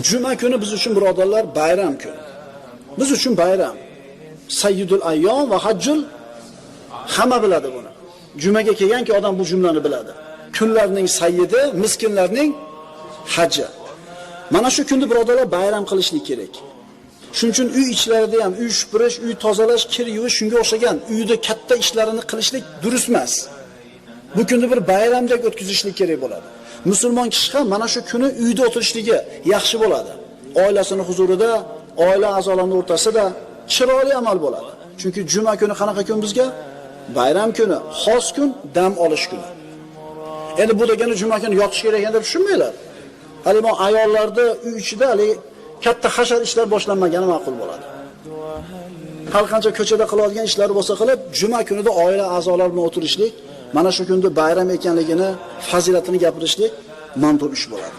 Juma kuni biz uchun birodarlar bayram kuni. Biz uchun bayram. Sayyidul ayyom va hajjul hamma biladi buni. Jumaga kelganki odam bu jumlani biladi. Kunlarning sayyidi, miskinlarning haji. Mana shu kunni birodarlar bayram qilishlik kerak. Shuning uchun uy ichlarida ham uy supurish, uy tozalash, kir yuvish shunga o'xshagan uyda katta ishlarini qilishlik durust emas. Bu kunni bir bayramdek o'tkazishlik kerak bo'ladi. Musulmon kishi ham mana shu kuni uyda o'tirishligi yaxshi bo'ladi. Oilasini huzurida, oila a'zolarining o'rtasida chiroyli amal bo'ladi. Chunki juma kuni qanaqa kun bizga? Bayram kuni, xos kun, dam olish kuni. Endi bu degani juma kuni yotish kerak ekan deb tushunmaylar. Hali bu ayollarda uy ichida hali katta hashar ishlar boshlanmagani ma'qul bo'ladi. Har qancha ko'chada qiladigan ishlar bo'lsa qilib, juma kunida oila a'zolari bilan o'tirishlik, mana shu kunda bayram ekanligini, fazilatini gapirishlik mandub ish bo'ladi.